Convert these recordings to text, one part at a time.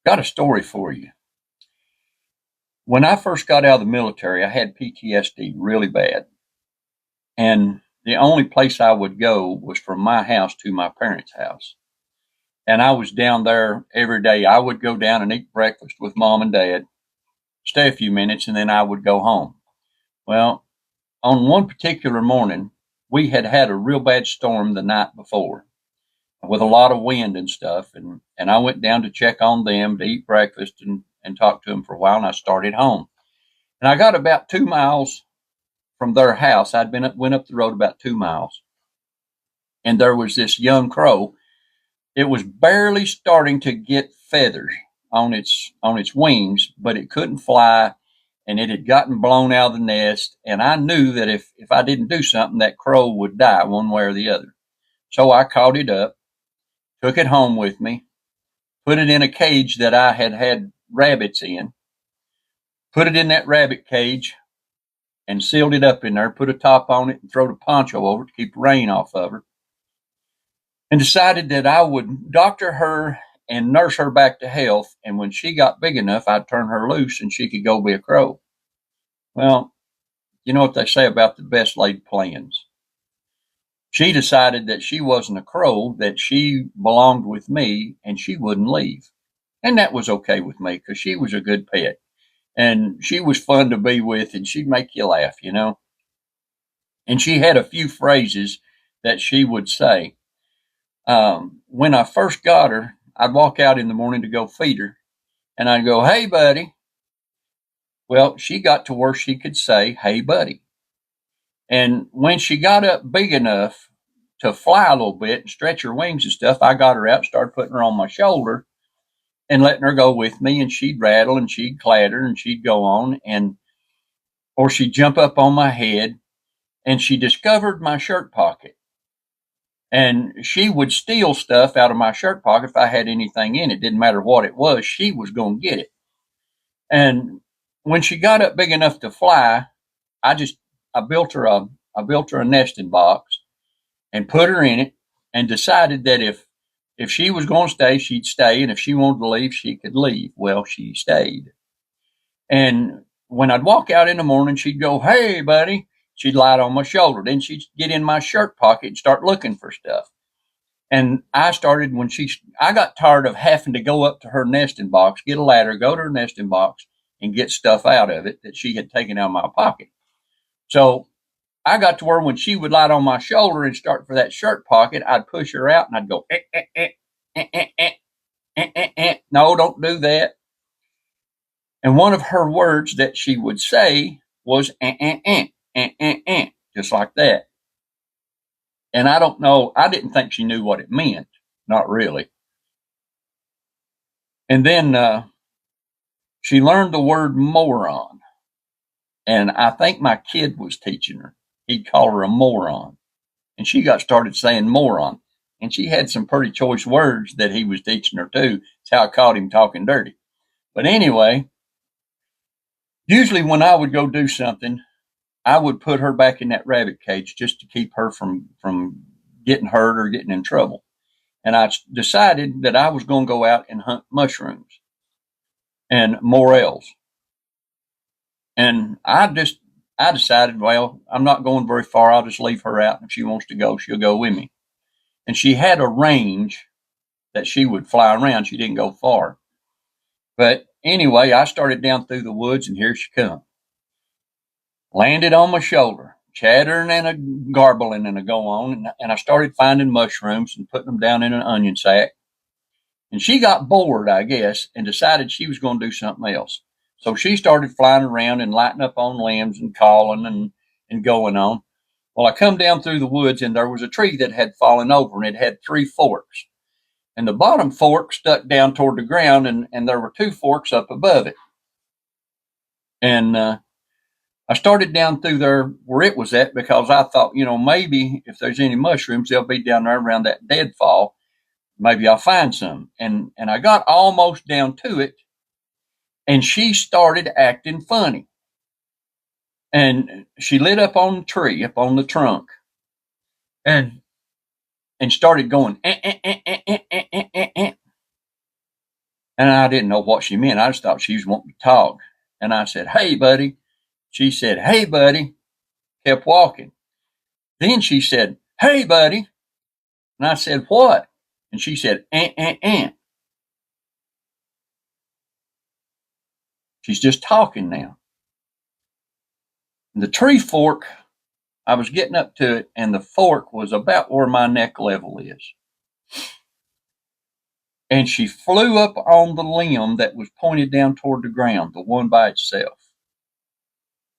Got a story for you. When I first got out of the military, I had PTSD really bad. And the only place I would go was from my house to my parents' house. And I was down there every day. I would go down and eat breakfast with mom and dad, stay a few minutes, and then I would go home. Well, on one particular morning, we had had a real bad storm the night before with a lot of wind and stuff. And I went down to check on them to eat breakfast and talk to them for a while. And I started home. And I got about 2 miles from their house. Went up the road about 2 miles, and there was this young crow. It was barely starting to get feathers on its wings, but it couldn't fly, and it had gotten blown out of the nest. And I knew that if I didn't do something, that crow would die one way or the other. So I caught it up, took it home with me, put it in a cage that I had had rabbits in, put it in that rabbit cage, and sealed it up in there, put a top on it, and throw a poncho over it to keep the rain off of her, and decided that I would doctor her and nurse her back to health. And when she got big enough, I'd turn her loose and she could go be a crow. Well, you know what they say about the best laid plans. She decided that she wasn't a crow, that she belonged with me and she wouldn't leave. And that was okay with me because she was a good pet and she was fun to be with and she'd make you laugh. And she had a few phrases that she would say. When I first got her, I'd walk out in the morning to go feed her, and I'd go, "Hey, buddy." Well, she got to where she could say, "Hey, buddy." And when she got up big enough to fly a little bit and stretch her wings and stuff, I got her out, started putting her on my shoulder and letting her go with me, and she'd rattle and she'd clatter and she'd go on, and or she'd jump up on my head, and she discovered my shirt pocket. And she would steal stuff out of my shirt pocket if I had anything in it. Didn't matter what it was, she was going to get it. And when she got up big enough to fly, I just I built her a nesting box and put her in it, and decided that if she was going to stay, she'd stay, and if she wanted to leave, she could leave. Well, she stayed. And when I'd walk out in the morning, she'd go, "Hey, buddy." She'd lie on my shoulder. Then she'd get in my shirt pocket and start looking for stuff. And I got tired of having to go up to her nesting box, get a ladder, go to her nesting box, and get stuff out of it that she had taken out of my pocket. So I got to where when she would lie on my shoulder and start for that shirt pocket, I'd push her out and I'd go, "No, don't do that." And one of her words that she would say was, just like that. And I don't know, I didn't think she knew what it meant. Not really. And then she learned the word moron. And I think my kid was teaching her. He'd call her a moron. And she got started saying moron. And she had some pretty choice words that he was teaching her too. It's how I caught him talking dirty. But anyway, usually when I would go do something, I would put her back in that rabbit cage just to keep her from getting hurt or getting in trouble. And I decided that I was going to go out and hunt mushrooms and morels. And I decided, well, I'm not going very far. I'll just leave her out. And if she wants to go, she'll go with me. And she had a range that she would fly around. She didn't go far. But anyway, I started down through the woods, and here she come. Landed on my shoulder, chattering and a garbling and a go on. And I started finding mushrooms and putting them down in an onion sack. And she got bored, I guess, and decided she was going to do something else. So she started flying around and lighting up on limbs and calling and going on. Well, I come down through the woods, and there was a tree that had fallen over, and it had 3 forks. And the bottom fork stuck down toward the ground, and there were 2 forks up above it. And I started down through there where it was at because I thought, maybe if there's any mushrooms, they'll be down there around that deadfall. Maybe I'll find some. And I got almost down to it, and she started acting funny. And she lit up on the tree, up on the trunk, and started going, And I didn't know what she meant. I just thought she was wanting to talk. And I said, "Hey, buddy." She said, "Hey, buddy." Kept walking. Then she said, "Hey, buddy." And I said, "What?" And she said, "Ant, ant, ant." She's just talking now. And the tree fork, I was getting up to it, and the fork was about where my neck level is. And she flew up on the limb that was pointed down toward the ground, the one by itself.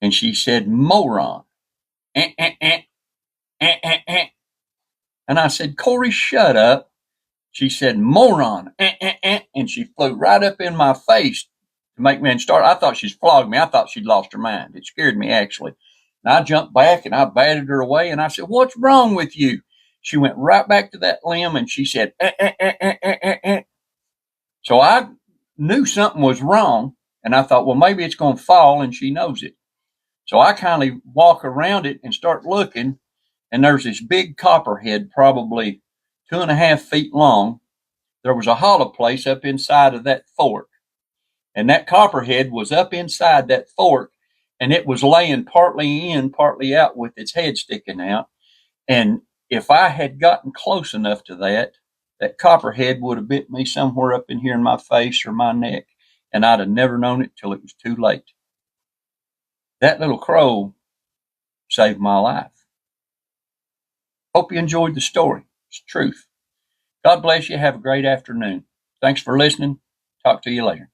And she said, "Moron. Eh, eh, eh, eh, eh, eh." And I said, "Corey, shut up." She said, "Moron. Eh, eh, eh." And she flew right up in my face to make me start. I thought she'd flogged me. I thought she'd lost her mind. It scared me, actually. And I jumped back and I batted her away. And I said, "What's wrong with you?" She went right back to that limb and she said, "Eh, eh, eh, eh, eh, eh, eh." So I knew something was wrong. And I thought, well, maybe it's going to fall and she knows it. So I kind of walk around it and start looking. And there's this big copperhead, probably 2.5 feet long. There was a hollow place up inside of that fork. And that copperhead was up inside that fork, and it was laying partly in, partly out with its head sticking out. And if I had gotten close enough to that, that copperhead would have bit me somewhere up in here in my face or my neck, and I'd have never known it till it was too late. That little crow saved my life. Hope you enjoyed the story. It's truth. God bless you. Have a great afternoon. Thanks for listening. Talk to you later.